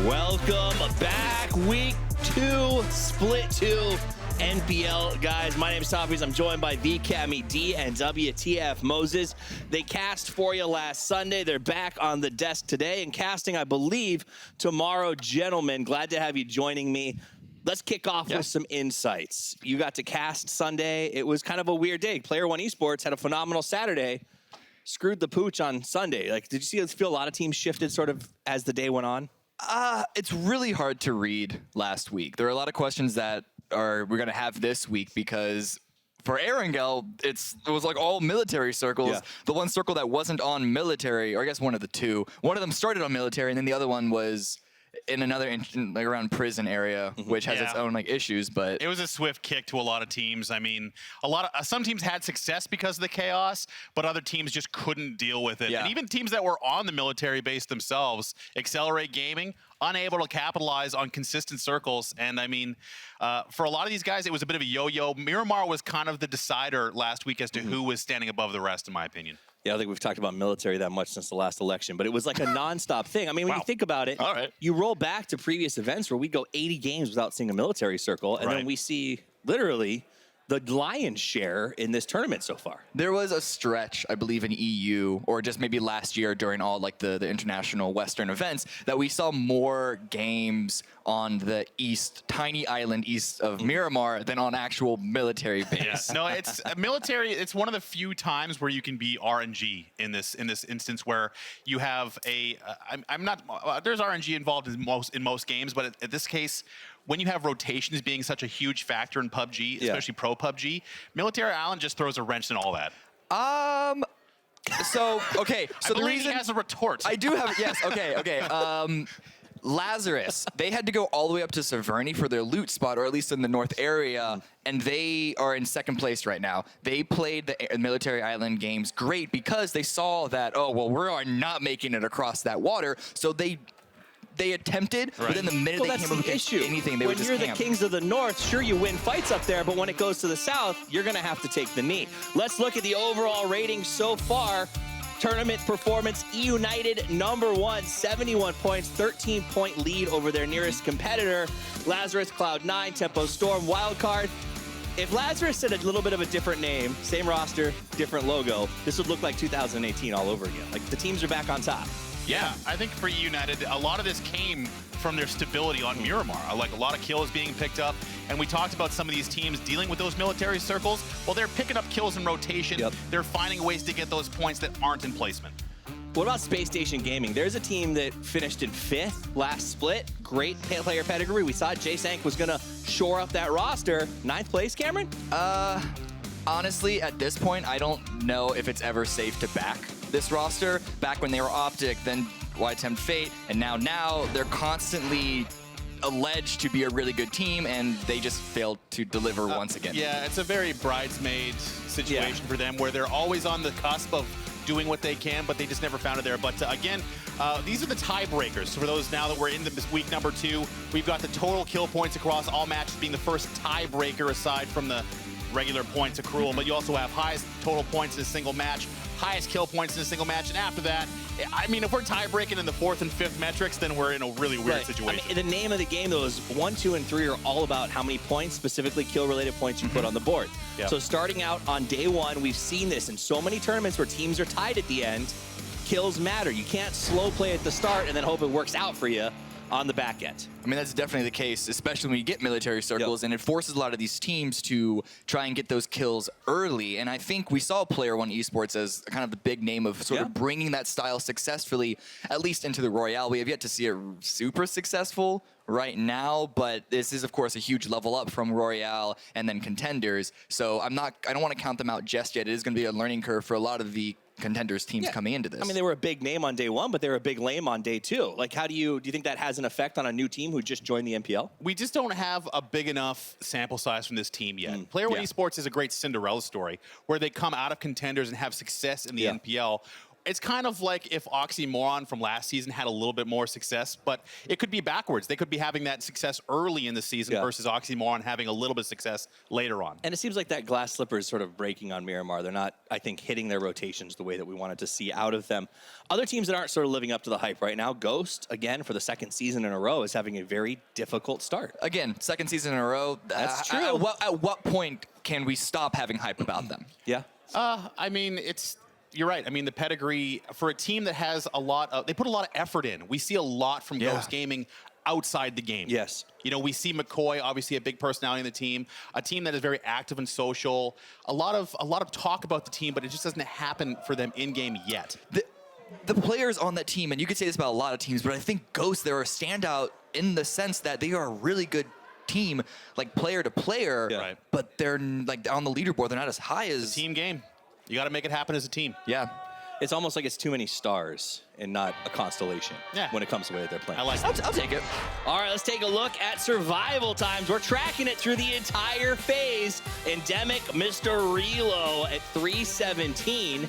Welcome back. Week 2, Split 2, NPL. Guys, my name is Toffees. I'm joined by the Cammy D and WTF Moses. They cast for you last Sunday. They're back on the desk today and casting, I believe, tomorrow. Gentlemen, glad to have you joining me. Let's kick off with some insights. You got to cast Sunday. It was kind of a weird day. Player One Esports had a phenomenal Saturday, screwed the pooch on Sunday. Like, did you feel a lot of teams shifted sort of as the day went on? It's really hard to read last week. There are a lot of questions that we're going to have this week because for Erangel, it was like all military circles. Yeah. The one circle that wasn't on military, or I guess one of the two, one of them started on military and then the other one was in another like around prison area, which has its own like issues. But it was a swift kick to a lot of teams. I mean, some teams had success because of the chaos, but other teams just couldn't deal with it. Yeah. And even teams that were on the military base themselves, Accelerate Gaming, unable to capitalize on consistent circles. And I mean, for a lot of these guys, it was a bit of a yo-yo. Miramar was kind of the decider last week as to who was standing above the rest, in my opinion. Yeah, I don't think we've talked about military that much since the last election, but it was like a nonstop thing. I mean, when you think about it, you roll back to previous events where we go 80 games without seeing a military circle, and then we see literally the lion's share in this tournament so far. There was a stretch, I believe, in EU, or just maybe last year during all like the international Western events, that we saw more games on the tiny island east of Miramar than on actual military base. No, it's military. It's one of the few times where you can be RNG in this instance where you have I'm not. There's RNG involved in most games, but at this case, when you have rotations being such a huge factor in PUBG, especially pro PUBG, Military Island just throws a wrench in all that. So the reason he has a retort. I do have okay. Lazarus, they had to go all the way up to Severny for their loot spot, or at least in the north area, and they are in second place right now. They played the Military Island games great because they saw that, we're not making it across that water, so they attempted, but then the minute they came up against anything, they would just camp. When you're the kings of the north, sure, you win fights up there, but when it goes to the south, you're going to have to take the knee. Let's look at the overall rating so far. Tournament performance, E United #1, 71 points, 13-point lead over their nearest competitor. Lazarus, Cloud9, Tempo Storm, Wildcard. If Lazarus said a little bit of a different name, same roster, different logo, this would look like 2018 all over again. Like, the teams are back on top. Yeah, I think for United, a lot of this came from their stability on Miramar. Like, a lot of kills being picked up, and we talked about some of these teams dealing with those military circles. Well, they're picking up kills in rotation. They're finding ways to get those points that aren't in placement. What about Space Station Gaming? There's a team that finished in 5th last split. Great player pedigree. We thought J-Sank was going to shore up that roster. 9th place, Cameron? Honestly, at this point, I don't know if it's ever safe to back this roster. Back when they were Optic, then Why Tempt Fate, and now they're constantly alleged to be a really good team, and they just failed to deliver once again. Yeah, it's a very bridesmaid situation for them, where they're always on the cusp of doing what they can, but they just never found it there. But again, these are the tiebreakers. So for those now that we're in this week #2, we've got the total kill points across all matches being the first tiebreaker aside from the regular points accrual, but you also have highest total points in a single match, highest kill points in a single match, and after that, I mean, if we're tie-breaking in the 4th and 5th metrics, then we're in a really weird situation. I mean, the name of the game, though, is 1, 2, and 3 are all about how many points, specifically kill-related points, you put on the board. So starting out on day 1, we've seen this in so many tournaments where teams are tied at the end. Kills matter. You can't slow play at the start and then hope it works out for you on the back end. I mean, that's definitely the case, especially when you get military circles, and it forces a lot of these teams to try and get those kills early. And I think we saw Player One Esports as kind of the big name of sort of bringing that style successfully, at least into the Royale. We have yet to see it super successful right now, but this is, of course, a huge level up from Royale and then Contenders. So I don't want to count them out just yet. It is going to be a learning curve for a lot of the Contenders teams coming into this. I mean, they were a big name on day 1, but they were a big lame on day 2. Like, do you think that has an effect on a new team who just joined the NPL? We just don't have a big enough sample size from this team yet. Player One Esports is a great Cinderella story where they come out of Contenders and have success in the NPL. it's kind of like if Oxymoron from last season had a little bit more success, but it could be backwards. They could be having that success early in the season versus Oxymoron having a little bit of success later on. And it seems like that glass slipper is sort of breaking on Miramar. They're not, I think, hitting their rotations the way that we wanted to see out of them. Other teams that aren't sort of living up to the hype right now, Ghost, again, for the second season in a row, is having a very difficult start. Again, second season in a row. That's true. At what point can we stop having hype about them? Yeah. I mean, you're right. I mean, the pedigree for a team that has they put a lot of effort in. We see a lot from Ghost Gaming outside the game. Yes. You know, we see McCoy, obviously a big personality in the team, a team that is very active and social. A lot of talk about the team, but it just doesn't happen for them in game yet. The players on that team, and you could say this about a lot of teams, but I think Ghost, they're a standout in the sense that they are a really good team, like player to player, Right. but they're like on the leaderboard, they're not as high as It's a team game. You got to make it happen as a team. Yeah. It's almost like it's too many stars and not a constellation when it comes to the way that they're playing. I like that. I'll take it. All right, let's take a look at survival times. We're tracking it through the entire phase. Endemic Mr. Relo at 317.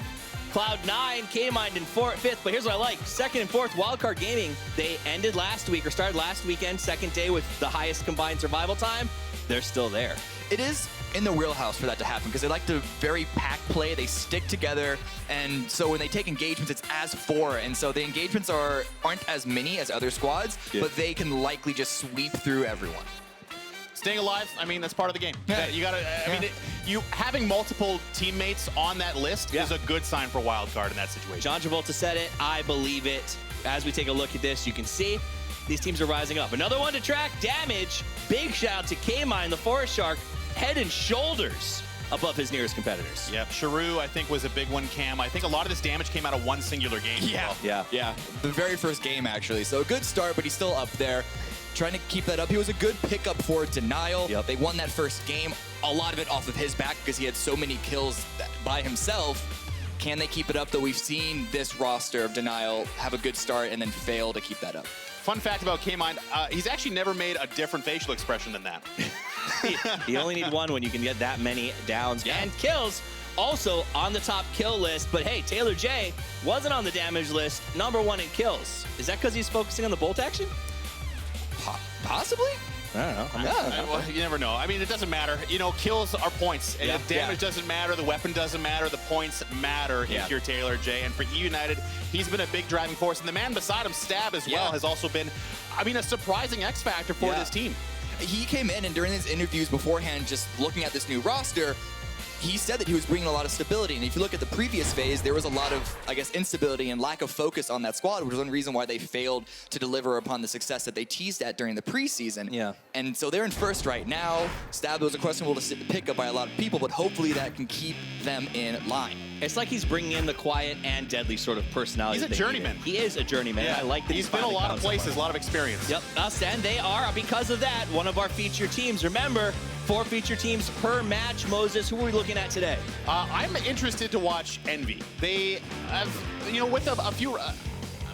Cloud9 K-Mind in fifth, but here's what I like. Second and fourth, Wildcard Gaming, they ended last week, or started last weekend, second day with the highest combined survival time. They're still there. It is in the wheelhouse for that to happen because they like to very pack play. They stick together, and so when they take engagements, it's as four, and so the engagements aren't as many as other squads, but they can likely just sweep through everyone. Staying alive, I mean, that's part of the game. Yeah. You gotta, I mean, having multiple teammates on that list is a good sign for Wildcard in that situation. John Travolta said it. I believe it. As we take a look at this, you can see these teams are rising up. Another one to track, Damage. Big shout out to K-Mine, the Forest Shark, head and shoulders above his nearest competitors. Yep, Sharu, I think, was a big one, Cam. I think a lot of this damage came out of one singular game. Yeah. Yeah. The very first game, actually. So a good start, but he's still up there. Trying to keep that up. He was a good pickup for Denial. Yep. They won that first game. A lot of it off of his back because he had so many kills by himself. Can they keep it up, though? We've seen this roster of Denial have a good start and then fail to keep that up. Fun fact about K-Mind, he's actually never made a different facial expression than that. You only need one when you can get that many downs and kills. Also on the top kill list, but hey, Taylor J wasn't on the damage list, #1 in kills. Is that because he's focusing on the bolt action? Possibly? I don't know. Well, you never know. I mean, it doesn't matter. You know, kills are points. And if damage doesn't matter, the weapon doesn't matter, the points matter if you're Taylor J. And for E United, he's been a big driving force. And the man beside him, Stab, as well, has also been, I mean, a surprising X factor for this team. He came in, and during his interviews beforehand, just looking at this new roster, he said that he was bringing a lot of stability. And if you look at the previous phase, there was a lot of, I guess, instability and lack of focus on that squad, which was one reason why they failed to deliver upon the success that they teased at during the preseason. Yeah. And so they're in first right now. Stab was a questionable pick up by a lot of people, but hopefully that can keep them in line. It's like he's bringing in the quiet and deadly sort of personality. He's a journeyman. He is a journeyman. I like that he's been a lot of places, a lot of experience. Yep, us, and they are, because of that, one of our feature teams. Remember, 4 feature teams per match. Moses, who are we looking at today? I'm interested to watch Envy. They have, you know, with a few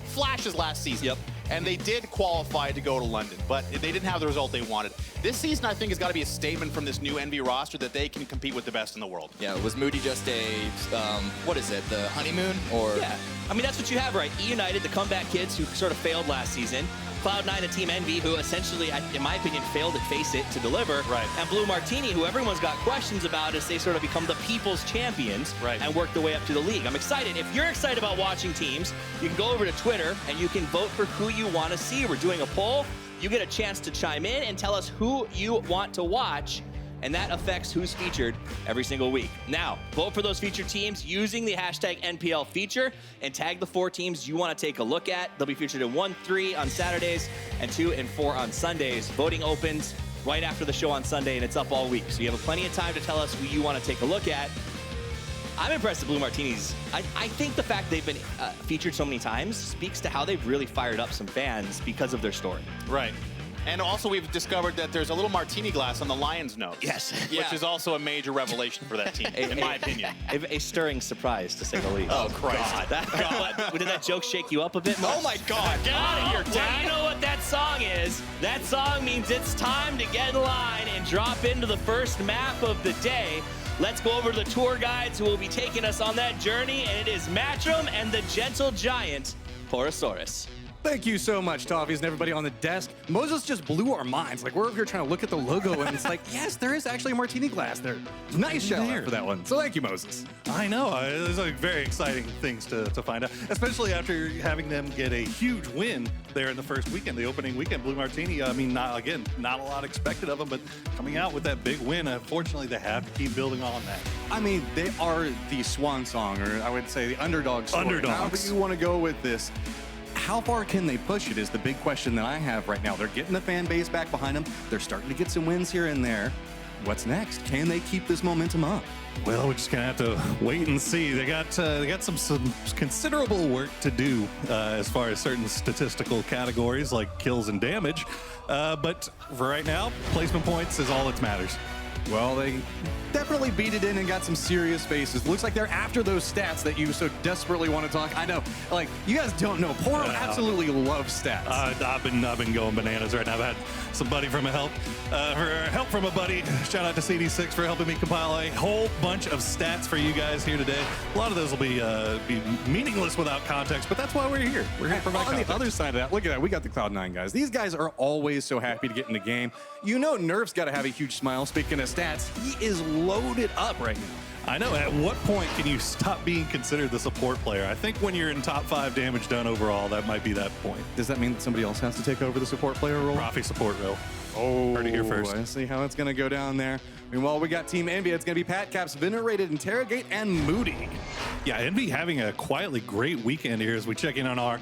flashes last season. Yep. And they did qualify to go to London, but they didn't have the result they wanted. This season, I think, has got to be a statement from this new Envy roster that they can compete with the best in the world. Yeah, was Moody just a, what is it, the honeymoon? Or Yeah, I mean, that's what you have, right? E United, the comeback kids who sort of failed last season. Cloud9 and Team Envy, who essentially, in my opinion, failed at Face It to deliver. Right. And Blue Martini, who everyone's got questions about as they sort of become the people's champions and work their way up to the league. I'm excited. If you're excited about watching teams, you can go over to Twitter and you can vote for who you want to see. We're doing a poll. You get a chance to chime in and tell us who you want to watch, and that affects who's featured every single week. Now, vote for those featured teams using the hashtag NPL feature and tag the 4 teams you want to take a look at. They'll be featured in 1, 3 on Saturdays and 2 and 4 on Sundays. Voting opens right after the show on Sunday, and it's up all week. So you have plenty of time to tell us who you want to take a look at. I'm impressed with Blue Martinis. I think the fact they've been featured so many times speaks to how they've really fired up some fans because of their story. Right. And also, we've discovered that there's a little martini glass on the Lion's nose. Yes. Which is also a major revelation for that team, in my opinion. A stirring surprise, to say the least. Oh, Christ. Did that joke shake you up a bit more? Oh my God! Get out of here, Well, Dad. you know what that song is? That song means it's time to get in line and drop into the first map of the day. Let's go over to the tour guides who will be taking us on that journey, and it is Matchroom and the gentle giant, Porosaurus. Thank you so much, Toffees, and everybody on the desk. Moses just blew our minds. Like, we're over here trying to look at the logo, and it's like, yes, there is actually a martini glass there. Nice shout out for that one. So thank you, Moses. I know. It's like very exciting things to find out, especially after having them get a huge win there in the first weekend, the opening weekend. Blue Martini, I mean, not a lot expected of them, but coming out with that big win, unfortunately, they have to keep building on that. I mean, they are the swan song, or I would say the underdog story. Underdogs. However you want to go with this. How far can they push it is the big question that I have right now. They're getting the fan base back behind them. They're starting to get some wins here and there. What's next? Can they keep this momentum up? Well, we're just gonna have to wait and see. They got some considerable work to do as far as certain statistical categories like kills and damage. But for right now, placement points is all that matters. Well, they definitely beat it in and got some serious faces. Looks like they're after those stats that you so desperately want to talk. I know, like, you guys don't know. Poro absolutely loves stats. I've been going bananas right now. I've had somebody from help from a buddy. Shout out to CD6 for helping me compile a whole bunch of stats for you guys here today. A lot of those will be meaningless without context, but that's why we're here. We're here for on context. the other side of that, look at that. We got the Cloud9 guys. These guys are always so happy to get in the game. You know Nerf's got to have a huge smile. Speaking of stats, he is loaded up right now. I know. At what point can you stop being considered the support player? I think when you're in top 5 damage done overall, that might be that point. Does that mean that somebody else has to take over the support player role? Profi support role. Oh, heard it here first. I see how it's going to go down there. Meanwhile, we got Team Envy. It's going to be Pat Caps, Venerated, Interrogate, and Moody. Yeah, Envy having a quietly great weekend here as we check in on our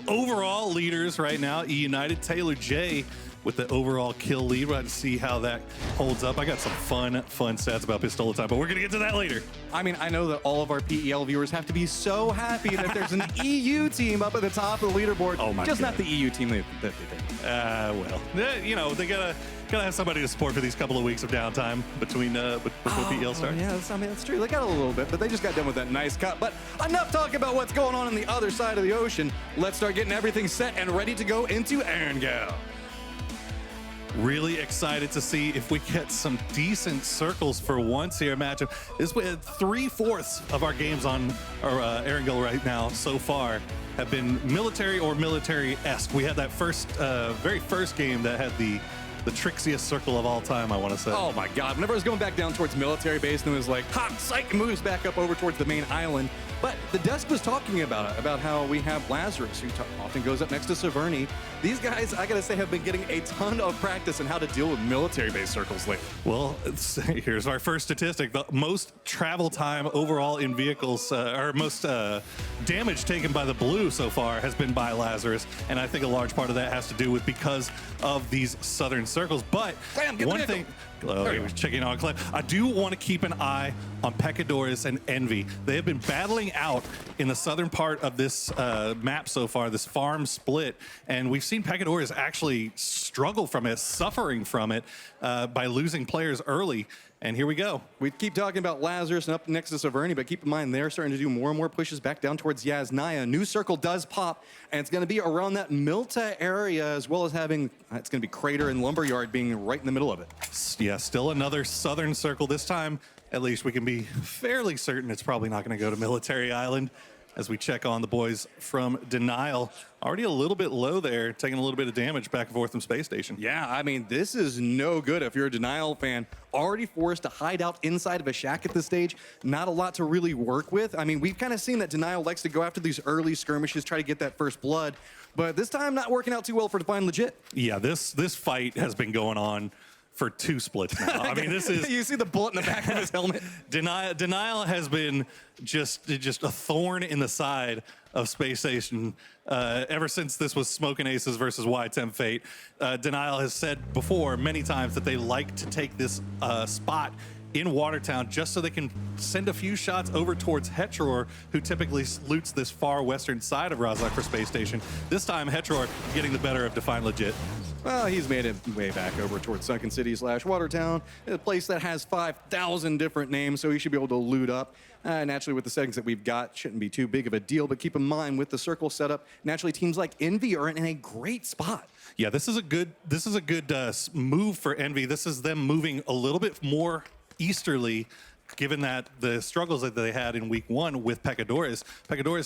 overall leaders right now. United Taylor J with the overall kill lead. We'll have to see how that holds up. I got some fun stats about Pistola time, but we're going to get to that later. I mean, I know that all of our PEL viewers have to be so happy that there's an EU team up at the top of the leaderboard. Oh my Just God. not the EU team that they think. You know, they gotta have somebody to support for these couple of weeks of downtime between PEL starts. Yeah, that's true. They got a little bit, but they just got done with that nice cut. But enough talking about what's going on the other side of the ocean. Let's start getting everything set and ready to go into Erangel. Really excited to see if we get some decent circles for once here matchup. This with 3/4 of our games on our Erangel right now so far have been military or military-esque. We had that very first game that had the trixiest circle of all time, I want to say. Oh my God, whenever I was going back down towards military base, and it was like, ha, psych, moves back up over towards the main island. But the desk was talking about how we have Lazarus, who often goes up next to Severny. These guys, I gotta say, have been getting a ton of practice in how to deal with military base circles lately. Well, here's our first statistic. The most travel time overall in vehicles, or most damage taken by the blue so far has been by Lazarus. And I think a large part of that has to do with because of these southern circles. But one thing, he was checking on Clem. I do want to keep an eye on Pecadorus and Envy. They have been battling out in the southern part of this map so far, this farm split. And we've seen Pecadorus actually struggle from it, suffering from it by losing players early. And here we go. We keep talking about Lazarus and up next to Severny, but keep in mind they're starting to do more and more pushes back down towards Yasnaya. New circle does pop, and it's going to be around that Milta area, as well as having, it's going to be Crater and Lumberyard being right in the middle of it. Yeah, still another southern circle. This time, at least we can be fairly certain it's probably not going to go to Military Island as we check on the boys from Denial. Already a little bit low there, taking a little bit of damage back and forth from Space Station. Yeah, I mean, this is no good if you're a Denial fan. Already forced to hide out inside of a shack at this stage. Not a lot to really work with. I mean, we've kind of seen that Denial likes to go after these early skirmishes, try to get that first blood. But this time, not working out too well for Define Legit. Yeah, this fight has been going on for 2 splits now. I mean, this is... You see the bullet in the back of his helmet? Denial has been just a thorn in the side of Space Station ever since this was Smoking Aces versus Y10 Fate. Denial has said before many times that they like to take this spot in Watertown just so they can send a few shots over towards Hetror, who typically loots this far western side of Rozak for Space Station. This time, Hetror getting the better of Define Legit. Well, he's made it way back over towards Sunken City / Watertown, a place that has 5,000 different names, so he should be able to loot up. Naturally, with the settings that we've got, shouldn't be too big of a deal, but keep in mind, with the circle setup, naturally teams like Envy are in a great spot. Yeah, this is a good move for Envy. This is them moving a little bit more easterly, given that the struggles that they had in week 1 with Pecadores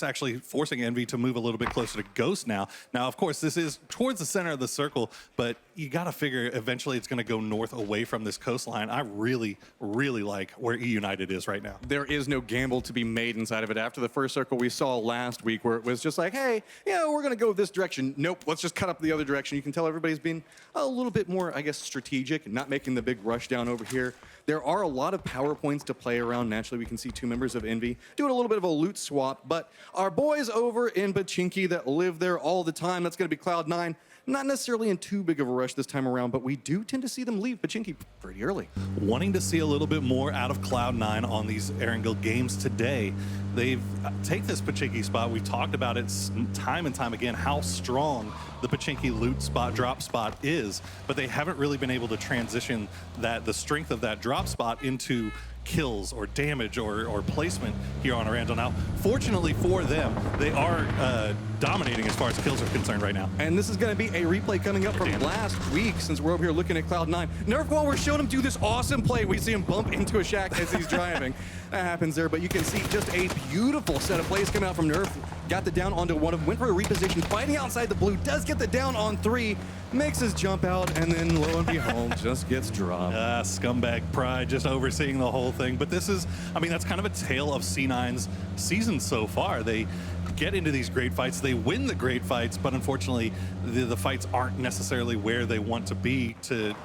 actually forcing Envy to move a little bit closer to Ghost now. Now, of course, this is towards the center of the circle, but you got to figure eventually it's going to go north away from this coastline. I really, really like where E United is right now. There is no gamble to be made inside of it. After the first circle we saw last week where it was just like, hey, yeah, we're going to go this direction. Nope, let's just cut up the other direction. You can tell everybody's being a little bit more, I guess, strategic and not making the big rush down over here. There are a lot of power points to play around. Naturally, we can see 2 members of Envy doing a little bit of a loot swap, but our boys over in Pachinki that live there all the time, that's going to be Cloud9, not necessarily in too big of a rush this time around, but we do tend to see them leave Pachinki pretty early. Wanting to see a little bit more out of Cloud9 on these Erangel games today. They've take this Pachinki spot. We've talked about it time and time again, how strong the Pachinki loot spot, drop spot is, but they haven't really been able to transition the strength of that drop spot into kills or damage or placement here on Erangel. Now, fortunately for them, they are dominating as far as kills are concerned right now. And this is going to be a replay coming up from last week since we're over here looking at Cloud9. Nerf, while we're showing him do this awesome play, we see him bump into a shack as he's driving. That happens there, but you can see just a beautiful set of plays coming out from Nerf. Got the down onto one of them, went for a reposition, fighting outside the blue, does get the down on 3, makes his jump out, and then lo and behold, just gets dropped. Scumbag pride just overseeing the whole thing. But this is, I mean, that's kind of a tale of C9's season so far. They get into these great fights, they win the great fights, but unfortunately, the fights aren't necessarily where they want to be to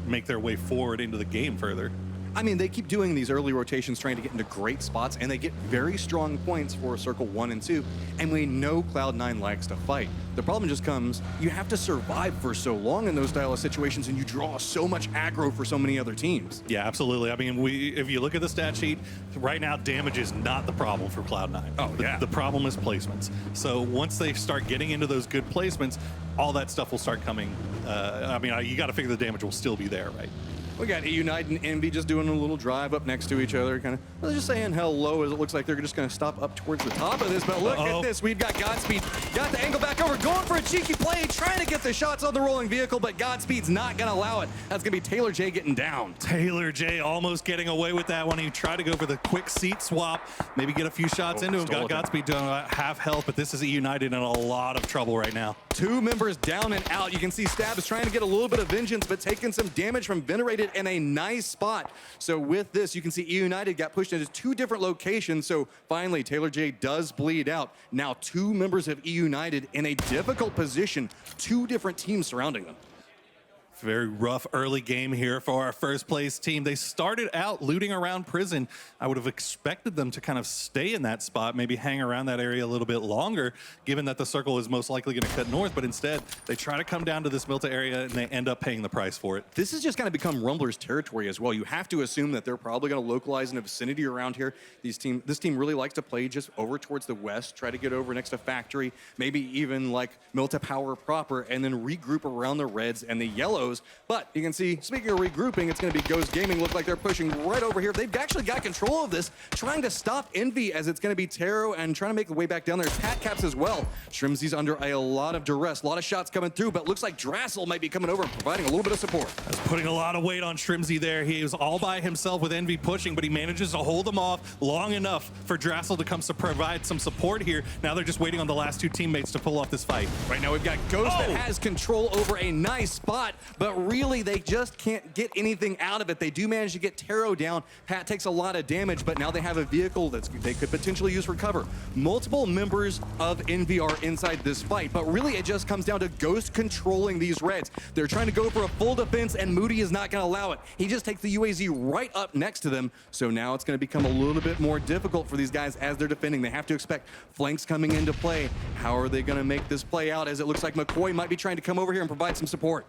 make their way forward into the game further. I mean, they keep doing these early rotations, trying to get into great spots, and they get very strong points for Circle 1 and 2, and we know Cloud9 likes to fight. The problem just comes, you have to survive for so long in those style of situations, and you draw so much aggro for so many other teams. Yeah, absolutely. I mean, if you look at the stat sheet, right now, damage is not the problem for Cloud9. Oh, yeah. The problem is placements. So once they start getting into those good placements, all that stuff will start coming. I mean, you got to figure the damage will still be there, right? We got E United and Envy just doing a little drive up next to each other, kind of, well, just saying hello as it looks like they're just going to stop up towards the top of this. But look at this. We've got Godspeed. Got the angle back over, going for a cheeky play, trying to get the shots on the rolling vehicle, but Godspeed's not going to allow it. That's going to be Taylor J getting down. Taylor J almost getting away with that one. He tried to go for the quick seat swap, maybe get a few shots into him. Got Godspeed doing half health, but this is E United in a lot of trouble right now. 2 members down and out. You can see Stab is trying to get a little bit of vengeance, but taking some damage from Venerated in a nice spot. So with this, you can see E United got pushed into 2 different locations. So finally, Taylor J does bleed out. Now 2 members of E United in a difficult position, 2 different teams surrounding them. Very rough early game here for our first place team. They started out looting around prison. I would have expected them to kind of stay in that spot, maybe hang around that area a little bit longer, given that the circle is most likely going to cut north, but instead they try to come down to this Milta area and they end up paying the price for it. This is just going to become Rumbler's territory as well. You have to assume that they're probably going to localize in a vicinity around here. This team really likes to play just over towards the west, try to get over next to Factory, maybe even like Milta Power proper, and then regroup around the reds and the yellows. But you can see, speaking of regrouping, it's going to be Ghost Gaming. Look like they're pushing right over here. They've actually got control of this, trying to stop Envy as it's going to be Taro and trying to make a way back down there. Pat Caps as well. Shrimzy's under a lot of duress, a lot of shots coming through, but looks like Drassel might be coming over and providing a little bit of support. That's putting a lot of weight on Shrimzy there. He was all by himself with Envy pushing, but he manages to hold them off long enough for Drassel to come to provide some support here. Now they're just waiting on the last 2 teammates to pull off this fight. Right now we've got Ghost that has control over a nice spot, but really they just can't get anything out of it. They do manage to get Taro down. Pat takes a lot of damage, but now they have a vehicle that they could potentially use for cover. Multiple members of Envy are inside this fight, but really it just comes down to Ghost controlling these Reds. They're trying to go for a full defense, and Moody is not going to allow it. He just takes the UAZ right up next to them, so now it's going to become a little bit more difficult for these guys as they're defending. They have to expect flanks coming into play. How are they going to make this play out, as it looks like McCoy might be trying to come over here and provide some support?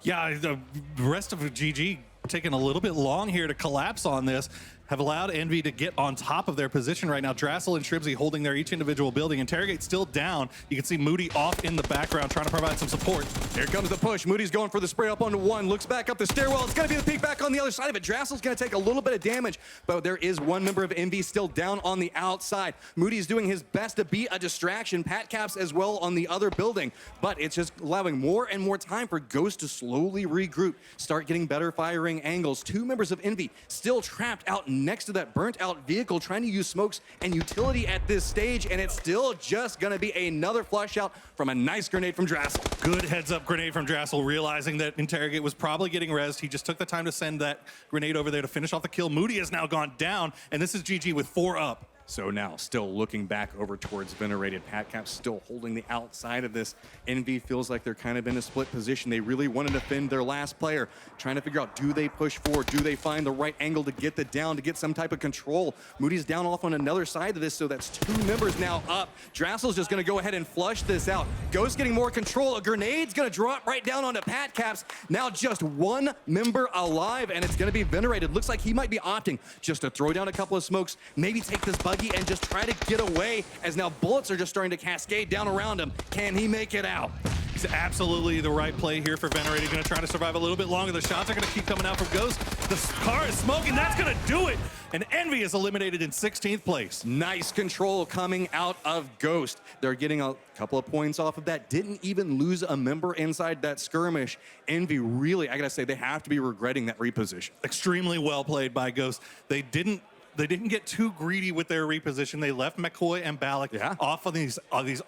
Yeah, the rest of GG taking a little bit long here to collapse on this. Have allowed Envy to get on top of their position right now. Drassel and Shribsy holding their each individual building. Interrogate still down. You can see Moody off in the background trying to provide some support. Here comes the push. Moody's going for the spray up onto 1. Looks back up the stairwell. It's going to be the peek back on the other side of it. Drassel's going to take a little bit of damage, but there is 1 member of Envy still down on the outside. Moody's doing his best to be a distraction. Pat Caps as well on the other building, but it's just allowing more and more time for Ghost to slowly regroup, start getting better firing angles. 2 members of Envy still trapped out next to that burnt out vehicle, trying to use smokes and utility at this stage, and it's still just gonna be another flush out from a nice grenade from Drassel. Good heads up grenade from Drassel, realizing that Interrogate was probably getting rezzed. He just took the time to send that grenade over there to finish off the kill. Moody has now gone down, and this is GG with 4 up. So now, still looking back over towards Venerated, Patcap still holding the outside of this. Envy feels like they're kind of in a split position. They really want to defend their last player, trying to figure out, do they push forward? Do they find the right angle to get the down, to get some type of control? Moody's down off on another side of this, so that's 2 members now up. Drassel's just going to go ahead and flush this out. Ghost getting more control. A grenade's going to drop right down onto Patcaps. Now just 1 member alive, and it's going to be Venerated. Looks like he might be opting just to throw down a couple of smokes, maybe take this buggy and just try to get away, as now bullets are just starting to cascade down around him. Can he make it out? It's absolutely the right play here for Venerated. Going to try to survive a little bit longer. The shots are going to keep coming out from Ghost. The car is smoking. That's going to do it. And Envy is eliminated in 16th place. Nice control coming out of Ghost. They're getting a couple of points off of that. Didn't even lose a member inside that skirmish. Envy really, I got to say, they have to be regretting that reposition. Extremely well played by Ghost. They didn't get too greedy with their reposition. They left McCoy and Ballack off of these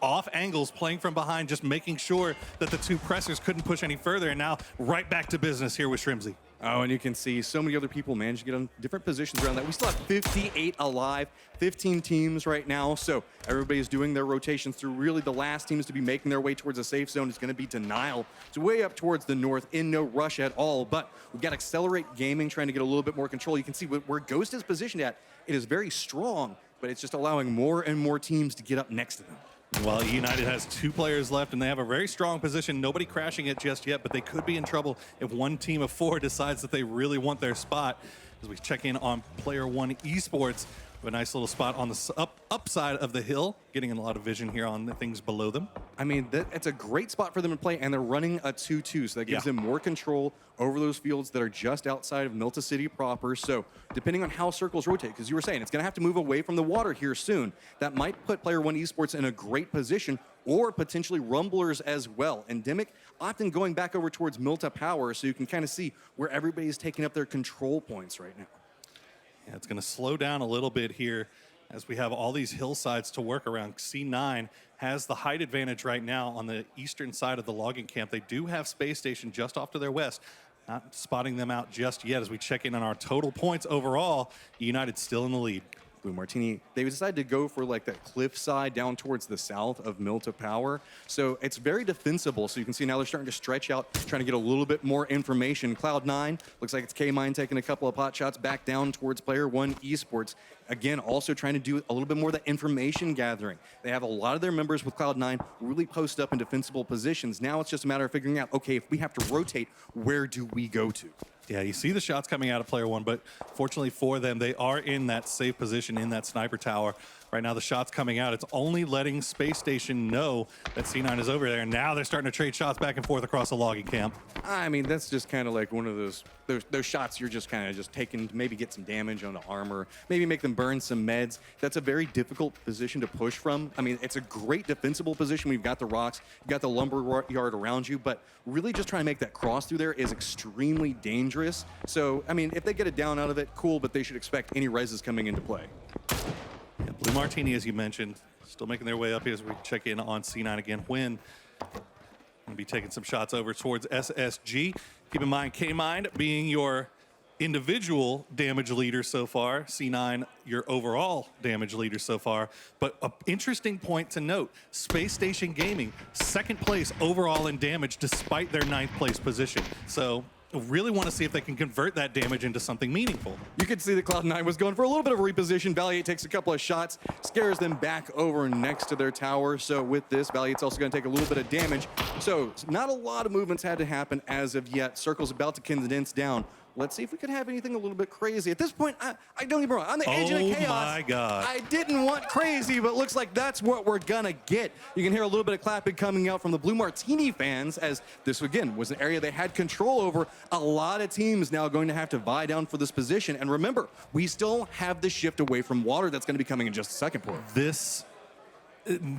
off angles, playing from behind, just making sure that the 2 pressers couldn't push any further. And now right back to business here with Shrimzy. Oh, and you can see so many other people managed to get on different positions around that. We still have 58 alive, 15 teams right now. So everybody's doing their rotations through. Really, the last teams to be making their way towards a safe zone is going to be Denial. It's way up towards the north, in no rush at all. But we've got Accelerate Gaming trying to get a little bit more control. You can see where Ghost is positioned at. It is very strong, but it's just allowing more and more teams to get up next to them. Well, United has 2 players left, and they have a very strong position. Nobody crashing it just yet, but they could be in trouble if one team of 4 decides that they really want their spot. As we check in on Player 1 Esports, a nice little spot on the upside of the hill, getting a lot of vision here on the things below them. I mean, it's a great spot for them to play, and they're running a 2-2, so that gives them more control over those fields that are just outside of Milta City proper. So depending on how circles rotate, because you were saying it's going to have to move away from the water here soon, that might put Player 1 Esports in a great position, or potentially Rumblers as well. Endemic often going back over towards Milta Power, so you can kind of see where everybody's taking up their control points right now. Yeah, it's going to slow down a little bit here as we have all these hillsides to work around. C9 has the height advantage right now on the eastern side of the logging camp. They do have Space Station just off to their west. Not spotting them out just yet as we check in on our total points overall. United still in the lead. Blue Martini, they decided to go for like that cliff side down towards the south of Milta Power. So it's very defensible. So you can see now they're starting to stretch out, trying to get a little bit more information. Cloud9, looks like it's K-Mine taking a couple of pot shots back down towards Player 1 Esports. Again, also trying to do a little bit more of the information gathering. They have a lot of their members with Cloud9 really post up in defensible positions. Now it's just a matter of figuring out, okay, if we have to rotate, where do we go to? Yeah, you see the shots coming out of Player 1, but fortunately for them, they are in that safe position in that sniper tower. Right now, the shots coming out, it's only letting Space Station know that C9 is over there. And now they're starting to trade shots back and forth across the logging camp. I mean, that's just kind of like one of those shots you're just kind of just taking to maybe get some damage on the armor, maybe make them burn some meds. That's a very difficult position to push from. I mean, it's a great defensible position. We've got the rocks, you've got the lumber yard around you, but really just trying to make that cross through there is extremely dangerous. So, I mean, if they get it down out of it, cool, but they should expect any reses coming into play. Yeah, Blue Martini, as you mentioned, still making their way up here as we check in on C9 again. Win. Going to be taking some shots over towards SSG. Keep in mind, K-Mind being your individual damage leader so far, C9 your overall damage leader so far. But an interesting point to note, Space Station Gaming, 2nd place overall in damage despite their 9th place position. So really want to see if they can convert that damage into something meaningful. You could see that Cloud9 was going for a little bit of a reposition. Valiant takes a couple of shots, scares them back over next to their tower. So with this, Valiant's also going to take a little bit of damage. So not a lot of movements had to happen as of yet. Circle's about to condense down. Let's see if we could have anything a little bit crazy. At this point, I don't get me wrong. I'm the agent of chaos. Oh my God. I didn't want crazy, but looks like that's what we're gonna get. You can hear a little bit of clapping coming out from the Blue Martini fans, as this again was an area they had control over. A lot of teams now going to have to vie down for this position. And remember, we still have the shift away from water that's going to be coming in just a second for it.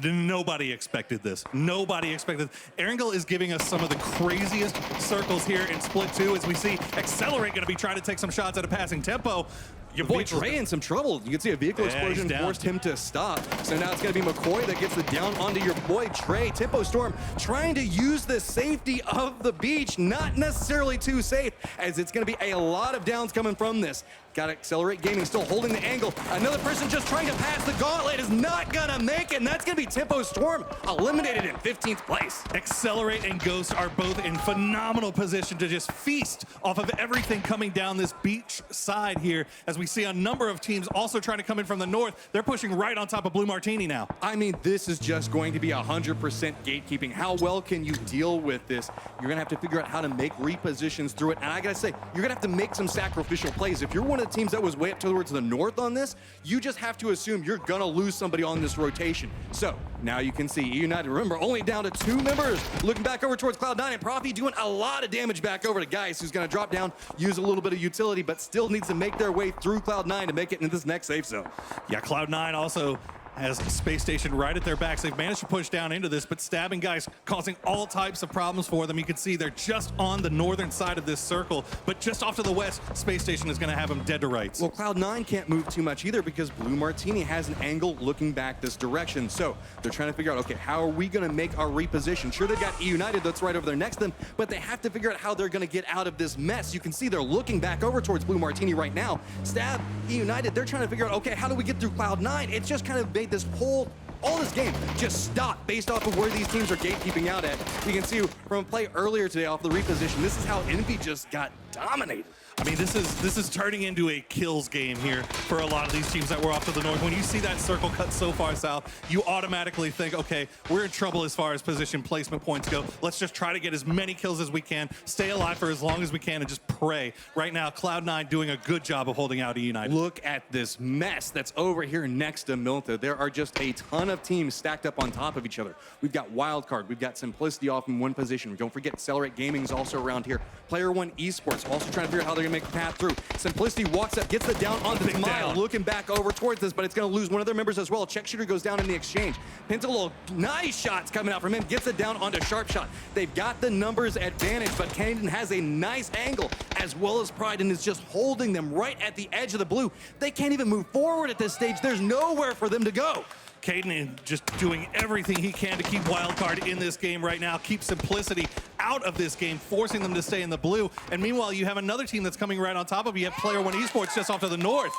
Nobody expected this. Nobody expected. Erangel is giving us some of the craziest circles here in Split 2 as we see Accelerate going to be trying to take some shots at a passing tempo. Your boy Trey in some trouble. You can see a vehicle explosion forced him to stop. So now it's going to be McCoy that gets the down onto your boy Trey. Tempo Storm trying to use the safety of the beach. Not necessarily too safe, as it's going to be a lot of downs coming from this. Got to Accelerate Gaming still holding the angle. Another person just trying to pass the gauntlet is not going to make it, and that's going to be Tempo Storm eliminated in 15th place. Accelerate and Ghost are both in phenomenal position to just feast off of everything coming down this beach side here, as we see a number of teams also trying to come in from the north. They're pushing right on top of Blue Martini now. I mean, this is just going to be 100% gatekeeping. How well can you deal with this? You're going to have to figure out how to make repositions through it, and I got to say, you're going to have to make some sacrificial plays. If you're one of the teams that was way up towards the north on this, you just have to assume you're gonna lose somebody on this rotation. So now you can see United, remember, only down to 2 members. Looking back over towards Cloud9, and Profi doing a lot of damage back over to Geis, who's gonna drop down, use a little bit of utility, but still needs to make their way through Cloud9 to make it into this next safe zone. Yeah, Cloud9 also has Space Station right at their backs. They've managed to push down into this, but stabbing guys causing all types of problems for them. You can see they're just on the northern side of this circle, but just off to the west, Space Station is going to have them dead to rights. Well, Cloud9 can't move too much either because Blue Martini has an angle looking back this direction. So they're trying to figure out, okay, how are we going to make our reposition? Sure, they've got United that's right over there next to them, but they have to figure out how they're going to get out of this mess. You can see they're looking back over towards Blue Martini right now. Stab, United, they're trying to figure out, okay, how do we get through Cloud9? It's just kind of made this whole all this game just stop based off of where these teams are gatekeeping out at. You can see from a play earlier today off the reposition, this is how Envy just got dominated. I mean, this is turning into a kills game here for a lot of these teams that were off to the north. When you see that circle cut so far south, you automatically think, okay, we're in trouble as far as position placement points go. Let's just try to get as many kills as we can, stay alive for as long as we can, and just pray. Right now, Cloud9 doing a good job of holding out a United. Look at this mess that's over here next to Milta. There are just a ton of teams stacked up on top of each other. We've got Wildcard, we've got Simplicity off in one position. Don't forget, Accelerate Gaming is also around here. Player One Esports also trying to figure out how they're gonna make the path through. Simplicity walks up, gets the down onto the mile, looking back over towards this, but it's going to lose one of their members as well. Check Shooter goes down in the exchange. Pentalol, nice shots coming out from him, gets it down onto Sharp Shot. They've got the numbers advantage, but Caden has a nice angle, as well as Pride, and is just holding them right at the edge of the blue. They can't even move forward at this stage. There's nowhere for them to go. Caden just doing everything he can to keep Wildcard in this game right now, keep Simplicity out of this game, forcing them to stay in the blue. And meanwhile, you have another team that's coming right on top of you. You have Player One Esports just off to the north.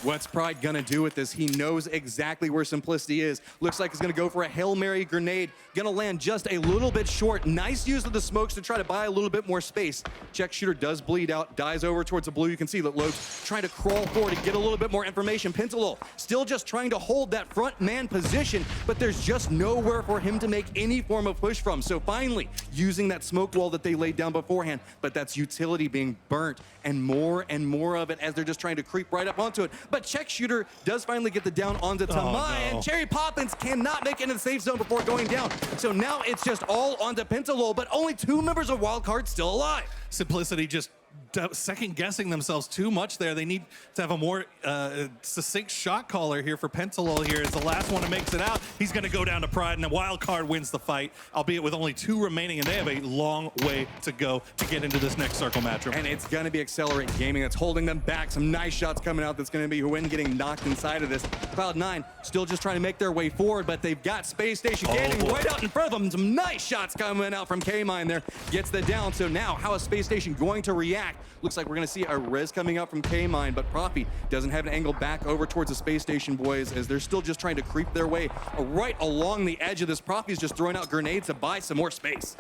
What's Pride gonna do with this? He knows exactly where Simplicity is. Looks like he's gonna go for a Hail Mary grenade. Gonna land just a little bit short. Nice use of the smokes to try to buy a little bit more space. Check Shooter does bleed out, dies over towards the blue. You can see that Lowe's trying to crawl forward to get a little bit more information. Pentalol still just trying to hold that front man position, but there's just nowhere for him to make any form of push from. So finally, using that smoke wall that they laid down beforehand, but that's utility being burnt and more of it as they're just trying to creep right up onto it. But Check Shooter does finally get the down onto Tamai, and Cherry Poppins cannot make it into the safe zone before going down. So now it's just all onto Pentalol, but only 2 members of Wildcard still alive. Simplicity just second-guessing themselves too much there. They need to have a more succinct shot caller here for Pentalol here. As the last one who makes it out, he's going to go down to Pride, and the Wildcard wins the fight, albeit with only 2 remaining, and they have a long way to go to get into this next circle matchup. And it's going to be Accelerate Gaming that's holding them back. Some nice shots coming out. That's going to be Huyn getting knocked inside of this. Cloud9 still just trying to make their way forward, but they've got Space Station Gaming right out in front of them. Some nice shots coming out from K-Mine there. Gets the down. So now, how is Space Station going to react? Looks like we're going to see a res coming out from K-Mine, but Profi doesn't have an angle back over towards the Space Station boys, as they're still just trying to creep their way right along the edge of this. Profi's just throwing out grenades to buy some more space.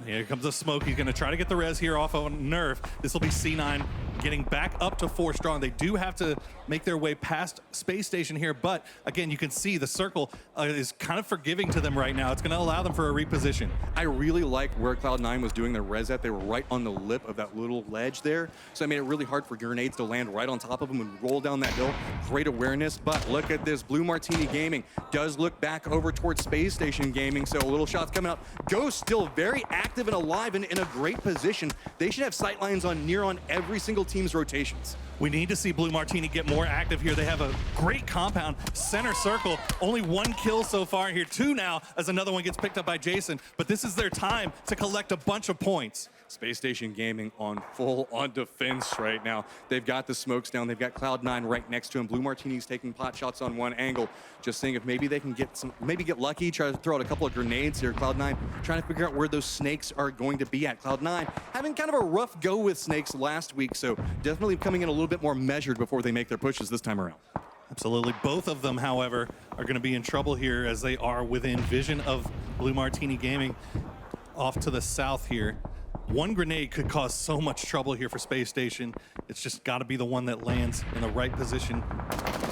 Here comes the smoke. He's going to try to get the res here off of Nerf. This will be C9 getting back up to 4 strong. They do have to make their way past Space Station here, but again, you can see the circle is kind of forgiving to them right now. It's going to allow them for a reposition. I really like where Cloud9 was doing their res at. They were right on the lip of that little ledge there, so it made it really hard for grenades to land right on top of them and roll down that hill. Great awareness, but look at this. Blue Martini Gaming does look back over towards Space Station Gaming, so little shots coming out. Ghost still very active and alive and in a great position. They should have sight lines on every single team's rotations. We need to see Blue Martini get more active here. They have a great compound, center circle. Only 1 kill so far here, 2 now, as another one gets picked up by Jason. But this is their time to collect a bunch of points. Space Station Gaming on full on defense right now. They've got the smokes down. They've got Cloud9 right next to him. Blue Martini's taking pot shots on one angle. Just seeing if maybe they can get get lucky, try to throw out a couple of grenades here. Cloud9 trying to figure out where those snakes are going to be at. Cloud9 having kind of a rough go with snakes last week, so definitely coming in a little bit more measured before they make their pushes this time around. Absolutely. Both of them, however, are going to be in trouble here as they are within vision of Blue Martini Gaming off to the south here. One grenade could cause so much trouble here for Space Station. It's just got to be the one that lands in the right position.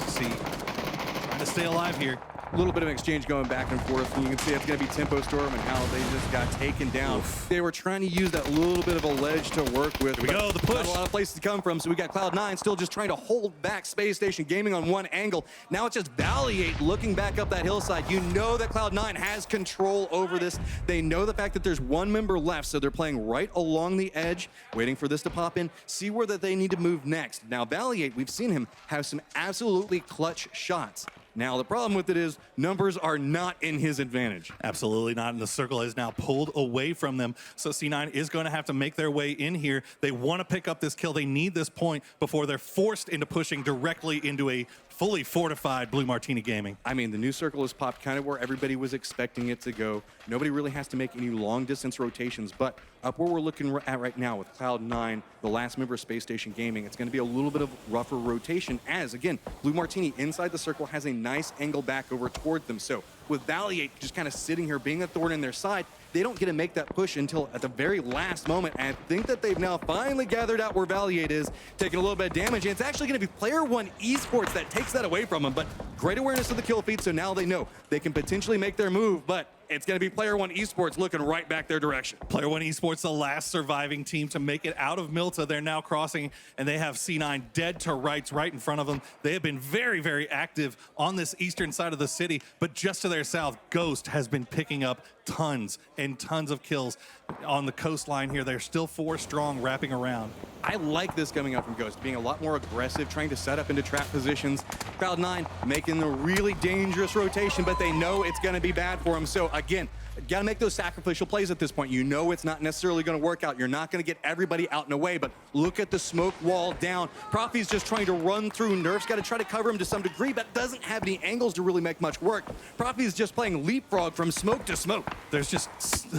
See, trying to stay alive here. A little bit of exchange going back and forth. And you can see it's going to be Tempo Storm and how they just got taken down. Oof. They were trying to use that little bit of a ledge to work with. Here we go, the push. Not a lot of places to come from, so we got Cloud9 still just trying to hold back Space Station Gaming on one angle. Now it's just Valiate looking back up that hillside. You know that Cloud9 has control over this. They know the fact that there's one member left, so they're playing right along the edge, waiting for this to pop in, see where that they need to move next. Now Valiate, we've seen him have some absolutely clutch shots. Now, the problem with it is numbers are not in his advantage. Absolutely not, and the circle is now pulled away from them. So C9 is going to have to make their way in here. They want to pick up this kill. They need this point before they're forced into pushing directly into a fully fortified Blue Martini Gaming. I mean, the new circle is popped kind of where everybody was expecting it to go. Nobody really has to make any long-distance rotations, but up where we're looking at right now with Cloud9, the last member of Space Station Gaming, it's going to be a little bit of rougher rotation as, again, Blue Martini inside the circle has a nice angle back over toward them. So with Valiate just kind of sitting here being a thorn in their side, they don't get to make that push until at the very last moment. And I think that they've now finally gathered out where Valiate is, taking a little bit of damage. And it's actually going to be Player One Esports that takes that away from them. But great awareness of the kill feed, so now they know they can potentially make their move. But it's going to be Player One Esports looking right back their direction. Player One Esports, the last surviving team to make it out of Milta. They're now crossing, and they have C9 dead to rights right in front of them. They have been very, very active on this eastern side of the city, but just to their south, Ghost has been picking up tons and tons of kills on the coastline here. They're still 4 strong wrapping around. I like this coming up from Ghost, being a lot more aggressive, trying to set up into trap positions. Cloud9 making the really dangerous rotation, but they know it's going to be bad for them. So again, got to make those sacrificial plays at this point. You know it's not necessarily going to work out. You're not going to get everybody out and away, but look at the smoke wall down. Profi's just trying to run through. Nerf's got to try to cover him to some degree, but doesn't have any angles to really make much work. Profi's just playing leapfrog from smoke to smoke. There's just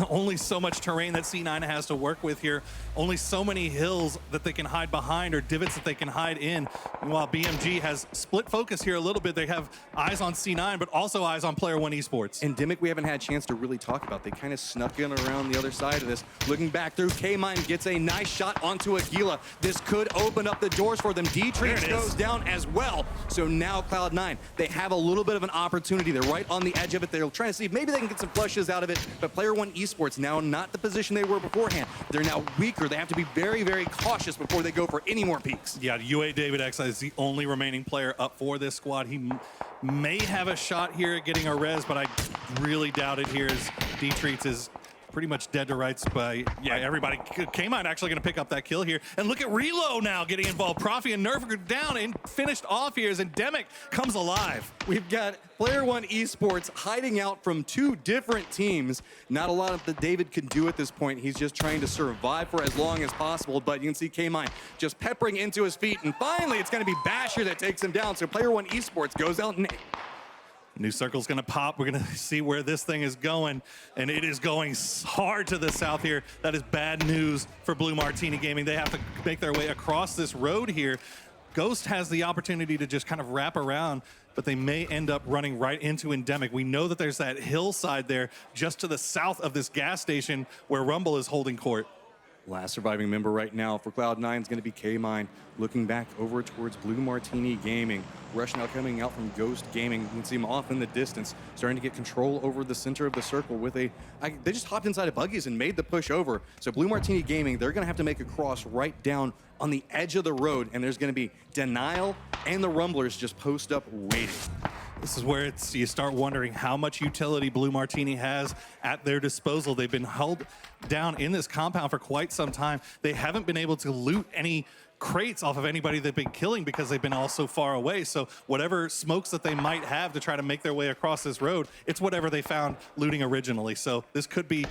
only so much terrain that C9 has to work with here. Only so many hills that they can hide behind or divots that they can hide in. Meanwhile, BMG has split focus here a little bit. They have eyes on C9, but also eyes on Player One Esports. And Dimick, we haven't had a chance to really talk about. They kind of snuck in around the other side of this. Looking back through, K-Mine gets a nice shot onto Aguila. This could open up the doors for them. D-Trees goes down as well. So now Cloud9, they have a little bit of an opportunity. They're right on the edge of it. They're trying to see if maybe they can get some flushes out of it. But Player One Esports now not the position they were beforehand. They're now weaker. They have to be very, very cautious before they go for any more peaks. Yeah, UA David X is the only remaining player up for this squad. He may have a shot here at getting a res, but I really doubt it here as D-Treats is pretty much dead to rights by everybody. K-Mine actually going to pick up that kill here. And look at Relo now getting involved. Profi and Nerf are down and finished off here as Endemic comes alive. We've got Player One Esports hiding out from 2 different teams. Not a lot of that David can do at this point. He's just trying to survive for as long as possible, but you can see K-Mine just peppering into his feet, and finally it's going to be Basher that takes him down. So Player One Esports goes out and New circle's going to pop. We're going to see where this thing is going, and it is going hard to the south here. That is bad news for Blue Martini Gaming. They have to make their way across this road here. Ghost has the opportunity to just kind of wrap around, but they may end up running right into Endemic. We know that there's that hillside there just to the south of this gas station where Rumble is holding court. Last surviving member right now for Cloud9 is going to be K-Mine, looking back over towards Blue Martini Gaming. Rush now coming out from Ghost Gaming. You can see him off in the distance, starting to get control over the center of the circle with they just hopped inside of buggies and made the push over. So Blue Martini Gaming, they're going to have to make a cross right down on the edge of the road, and there's going to be Denial and the Rumblers just post up waiting. This is where you start wondering how much utility Blue Martini has at their disposal. They've been held down in this compound for quite some time. They haven't been able to loot any crates off of anybody they've been killing because they've been all so far away. So whatever smokes that they might have to try to make their way across this road, it's whatever they found looting originally. So this could be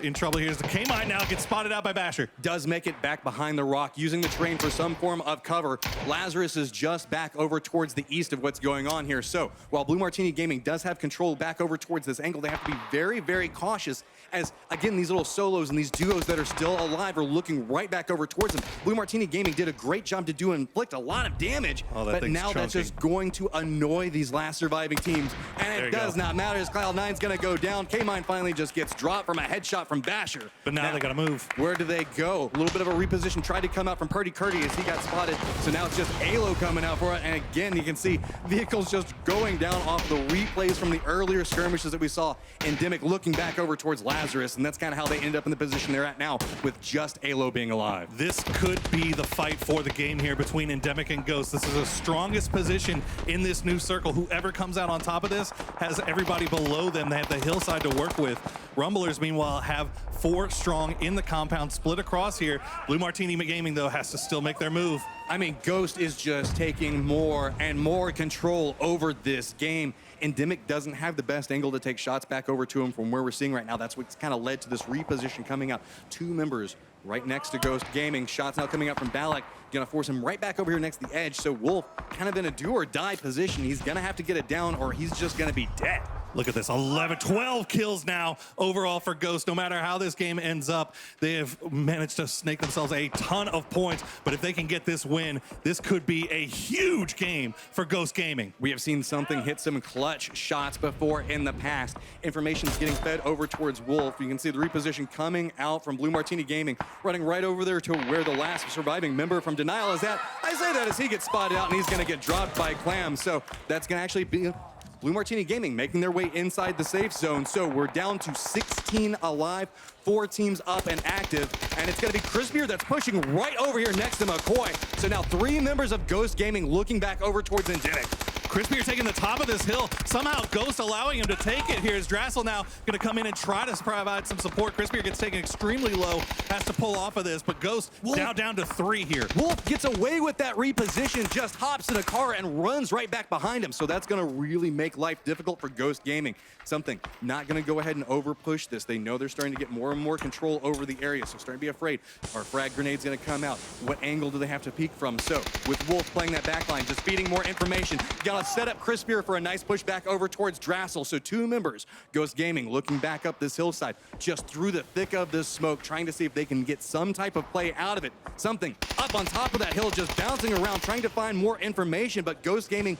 in trouble. Here's the K-Mine now, gets spotted out by Basher. Does make it back behind the rock, using the terrain for some form of cover. Lazarus is just back over towards the east of what's going on here. So while Blue Martini Gaming does have control back over towards this angle, they have to be very, very cautious as, again, these little solos and these duos that are still alive are looking right back over towards them. Blue Martini Gaming did a great job to inflict a lot of damage, but now that's just going to annoy these last surviving teams. And it does not matter as Cloud9's going to go down. K-Mine finally just gets dropped from a headshot from Basher. But now they got to move. Where do they go? A little bit of a reposition. Tried to come out from Purdy Curdy as he got spotted. So now it's just Alo coming out for it. And again, you can see vehicles just going down off the replays from the earlier skirmishes that we saw. Endemic looking back over towards Lazarus. And that's kind of how they end up in the position they're at now with just Alo being alive. This could be the fight for the game here between Endemic and Ghost. This is the strongest position in this new circle. Whoever comes out on top of this has everybody below them. They have the hillside to work with. Rumblers, meanwhile, have 4 strong in the compound split across here. Blue Martini Gaming, though, has to still make their move. I mean, Ghost is just taking more and more control over this game. Endemic doesn't have the best angle to take shots back over to him from where we're seeing right now. That's what's kind of led to this reposition coming out. 2 members right next to Ghost Gaming. Shots now coming out from Balak. Gonna force him right back over here next to the edge. So Wolf kind of in a do or die position. He's gonna have to get it down or he's just gonna be dead. Look at this, 12 kills now overall for Ghost. No matter how this game ends up, they have managed to snake themselves a ton of points. But if they can get this win, this could be a huge game for Ghost Gaming. We have seen something hit some clutch shots before in the past. Information's getting fed over towards Wolf. You can see the reposition coming out from Blue Martini Gaming, running right over there to where the last surviving member from Denial is at. I say that as he gets spotted out and he's gonna get dropped by Clam. So that's gonna actually be Blue Martini Gaming making their way inside the safe zone. So we're down to 16 alive, 4 teams up and active, and it's gonna be Crispier that's pushing right over here next to McCoy. So now 3 members of Ghost Gaming looking back over towards Endemic. Crispier taking the top of this hill. Somehow Ghost allowing him to take it. Here's Drassel now going to come in and try to provide some support. Crispier gets taken extremely low, has to pull off of this, but Ghost now down to 3 here. Wolf gets away with that reposition, just hops in a car and runs right back behind him. So that's going to really make life difficult for Ghost Gaming. Something not going to go ahead and over push this. They know they're starting to get more and more control over the area, so starting to be afraid. Are frag grenades going to come out? What angle do they have to peek from? So with Wolf playing that backline, just feeding more information, got to set up Crispier for a nice push back over towards Drassel. So 2 members, Ghost Gaming looking back up this hillside, just through the thick of this smoke, trying to see if they can get some type of play out of it. Something up on top of that hill, just bouncing around, trying to find more information, but Ghost Gaming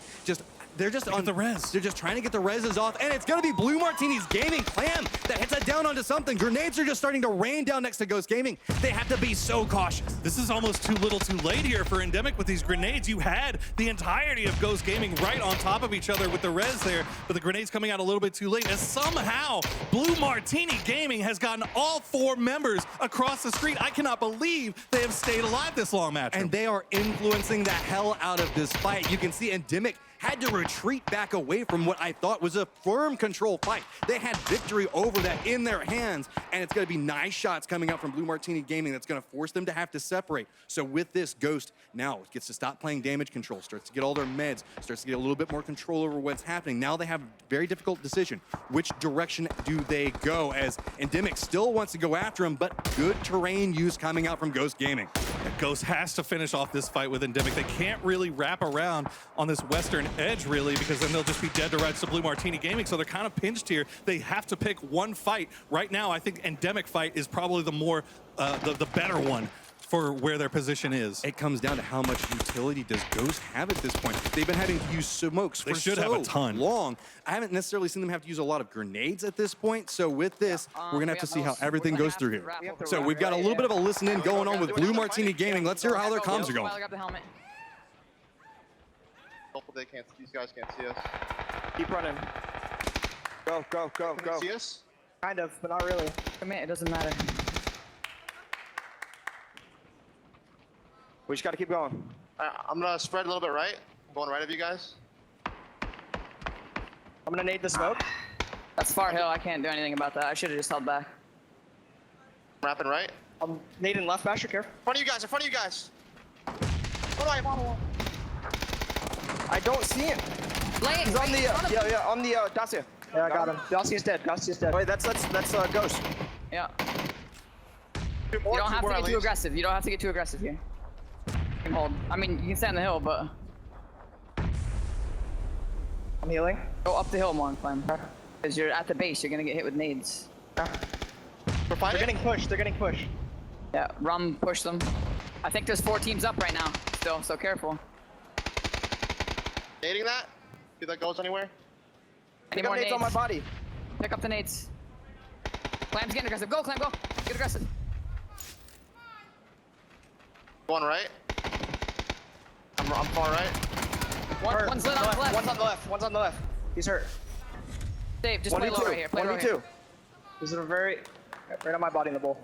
they're just on the res. They're just trying to get the reses off, and it's gonna be Blue Martini's Gaming Clam that hits it down onto something. Grenades are just starting to rain down next to Ghost Gaming. They have to be so cautious. This is almost too little too late here for Endemic with these grenades. You had the entirety of Ghost Gaming right on top of each other with the res there, but the grenades coming out a little bit too late, as somehow Blue Martini Gaming has gotten all 4 members across the street. I cannot believe they have stayed alive this long, match. And they are influencing the hell out of this fight. You can see Endemic had to retreat back away from what I thought was a firm control fight. They had victory over that in their hands, and it's going to be nice shots coming out from Blue Martini Gaming that's going to force them to have to separate. So with this, Ghost now gets to stop playing damage control, starts to get all their meds, starts to get a little bit more control over what's happening. Now they have a very difficult decision. Which direction do they go? As Endemic still wants to go after him, but good terrain use coming out from Ghost Gaming. Ghost has to finish off this fight with Endemic. They can't really wrap around on this western edge, really, because then they'll just be dead to rights to Blue Martini Gaming, so they're kind of pinched here. They have to pick one fight. Right now, I think Endemic fight is probably the more, the better one for where their position is. It comes down to how much utility does Ghost have at this point. They've been having to use smokes for so have a ton. long. I haven't necessarily seen them have to use a lot of grenades at this point. So with this, we're gonna have to see how everything goes through here. So we've got a little bit of a listen in going on with Blue Martini Gaming. Let's hear how their comms are going. They can't. These guys can't see us. Keep running. Go, go, go, Can go. they see us? Kind of, but not really. Commit, it doesn't matter. We just gotta keep going. I'm gonna spread a little bit right. I'm going right of you guys. I'm gonna nade the smoke. That's far hill, I can't do anything about that. I should have just held back. I'm wrapping right. I'm nading left, Basher, careful. In front of you guys. In front of you guys. I don't see him. Blade, He's on the, right in front of him. on the Dacia. Yeah, I got him. Dacia's dead. Dacia's dead. Wait, that's Ghost. Yeah. Two more, You don't two have to more get at too least. aggressive. You don't have to get too aggressive here. You can hold. I mean, you can stay on the hill, but I'm healing. go up the hill more and climb. Because you're at the base, you're gonna get hit with nades. We're They're fighting. getting pushed. They're getting pushed. Yeah, Rum, push them. I think there's 4 teams up right now still, so careful. Nading that? See that goes anywhere? Any I got more nades nades? on my body. Pick up the nades. Clam's getting aggressive. Go, Clam, go. Get aggressive. Going right. I'm far right. Hurt. One's lit on the left. One's on the left. One's on the left. He's hurt. Dave, just play low right here. Play low right here. 1v2. He's in a very right on my body in the bowl.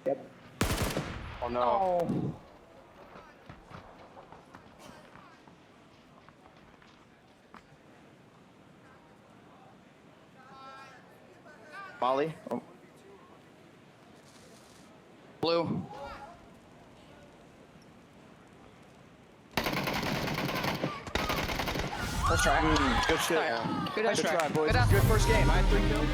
Yep. Oh no. Oh. Molly. Oh. Blue. Let's try. Good shit. Good Nice effort. try, boys. Good effort. Good first game. I had 3 kills.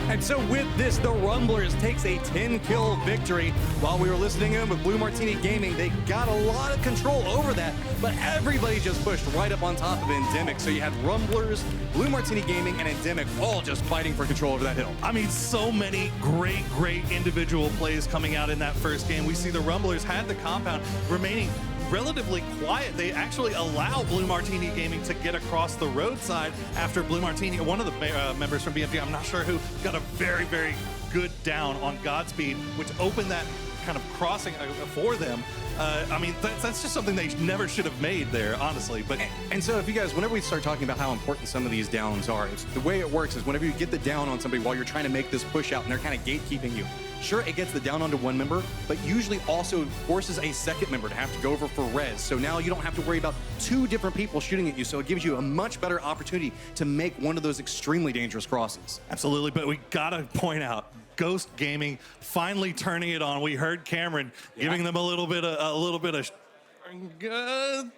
And so with this, the Rumblers takes a 10-kill victory. While we were listening in with Blue Martini Gaming, they got a lot of control over that, but everybody just pushed right up on top of Endemic. So you had Rumblers, Blue Martini Gaming, and Endemic all just fighting for control over that hill. I mean, so many great individual plays coming out in that first game. We see the Rumblers had the compound remaining relatively quiet. They actually allow Blue Martini Gaming to get across the roadside after Blue Martini, one of the members from BMT, I'm not sure who, got a very, very good down on Godspeed, which opened that kind of crossing for them. I mean, that's just something they never should have made there, honestly. But And so if you guys, whenever we start talking about how important some of these downs are, the way it works is whenever you get the down on somebody while you're trying to make this push out and they're kind of gatekeeping you, sure, it gets the down onto one member, but usually also forces a second member to have to go over for res. So now you don't have to worry about 2 different people shooting at you. So it gives you a much better opportunity to make one of those extremely dangerous crosses. absolutely, but we gotta point out, Ghost Gaming finally turning it on. We heard Cameron giving them a little bit of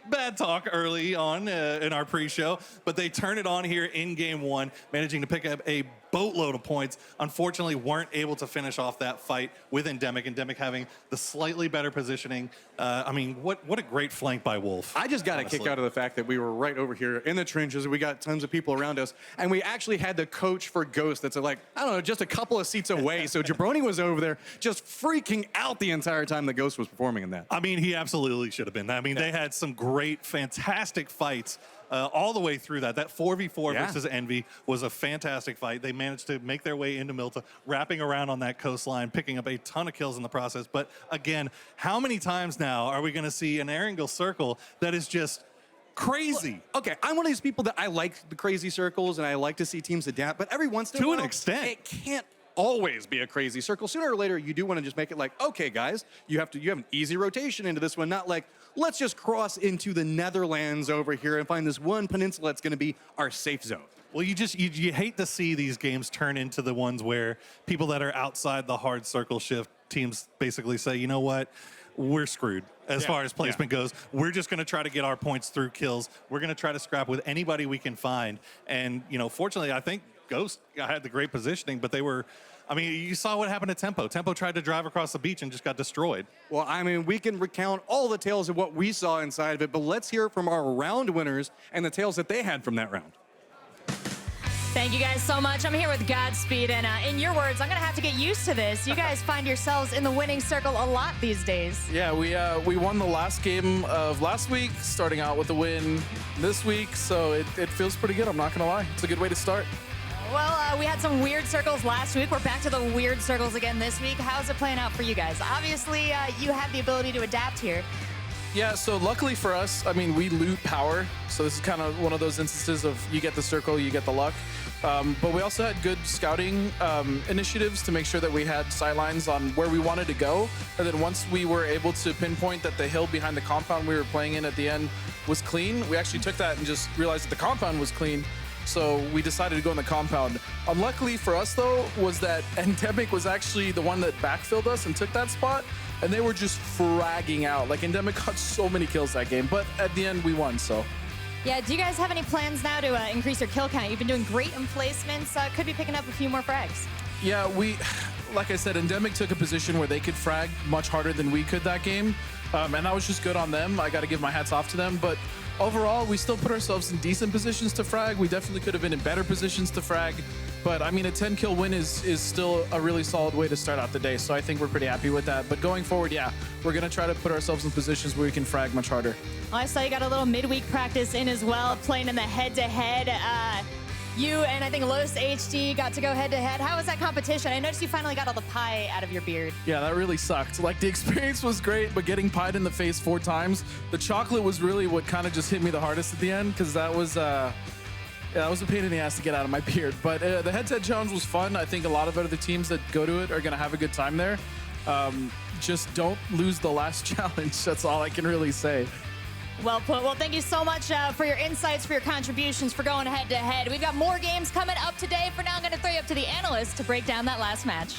bad talk early on in our pre-show, but they turn it on here in game 1, managing to pick up a boatload of points. Unfortunately, weren't able to finish off that fight with Endemic. Endemic having the slightly better positioning. I mean, what a great flank by Wolf. I just got a kick out of the fact that we were right over here in the trenches and we got tons of people around us. And we actually had the coach for Ghost that's like, I don't know, just a couple of seats away. So Jabroni was over there just freaking out the entire time the Ghost was performing in that. I mean, he absolutely should have been. I mean, they had some great, fantastic fights all the way through that. That 4v4 versus Envy was a fantastic fight. They managed to make their way into Milta, wrapping around on that coastline, picking up a ton of kills in the process. But again, how many times now are we going to see an Erangel circle that is just crazy? Okay, I'm one of these people that I like the crazy circles and I like to see teams adapt, but every once in a To while, an extent. it can't always be a crazy circle. Sooner or later, you do want to just make it like, okay, guys, you have an easy rotation into this one, not like, let's just cross into the Netherlands over here and find this one peninsula that's going to be our safe zone. Well, you hate to see these games turn into the ones where people that are outside the hard circle shift teams basically say, you know what, we're screwed as far as placement goes. We're just going to try to get our points through kills. We're going to try to scrap with anybody we can find. And, you know, fortunately, I think Ghost had the great positioning, but they were, I mean, you saw what happened to Tempo. Tempo tried to drive across the beach and just got destroyed. Well, I mean, we can recount all the tales of what we saw inside of it, but let's hear from our round winners and the tales that they had from that round. Thank you guys so much. I'm here with Godspeed, and in your words, I'm gonna have to get used to this. You guys find yourselves in the winning circle a lot these days. Yeah, we won the last game of last week, starting out with a win this week, so it feels pretty good, I'm not gonna lie. It's a good way to start. Well, we had some weird circles last week. We're back to the weird circles again this week. How's it playing out for you guys? Obviously, you have the ability to adapt here. Yeah, so luckily for us, I mean, we loot power. So this is kind of one of those instances of you get the circle, you get the luck. But we also had good scouting initiatives to make sure that we had sightlines on where we wanted to go. And then once we were able to pinpoint that the hill behind the compound we were playing in at the end was clean, we actually took that and just realized that the compound was clean. So we decided to go in the compound. Unluckily for us, though, was that Endemic was actually the one that backfilled us and took that spot. And they were just fragging out. Like, Endemic got so many kills that game. But at the end, we won, so. Yeah, do you guys have any plans now to increase your kill count? You've been doing great in placements. Could be picking up a few more frags. Yeah, like I said, Endemic took a position where they could frag much harder than we could that game. And that was just good on them. I got to give my hats off to them. But overall, we still put ourselves in decent positions to frag. We definitely could have been in better positions to frag. But I mean, a 10-kill win is still a really solid way to start out the day. So I think we're pretty happy with that. But going forward, yeah, we're going to try to put ourselves in positions where we can frag much harder. Well, I saw you got a little midweek practice in as well, playing in the head-to-head. You and I think Los HD got to go head-to-head. How was that competition? I noticed you finally got all the pie out of your beard. Yeah, that really sucked. Like, the experience was great, but getting pied in the face 4 times, the chocolate was really what kind of just hit me the hardest at the end, because that was a pain in the ass to get out of my beard. But the head-to-head challenge was fun. I think a lot of other teams that go to it are going to have a good time there. Just don't lose the last challenge. That's all I can really say. Well put. Well, thank you so much for your insights, for your contributions, for going head-to-head. We've got more games coming up today. For now, I'm going to throw you up to the analysts to break down that last match.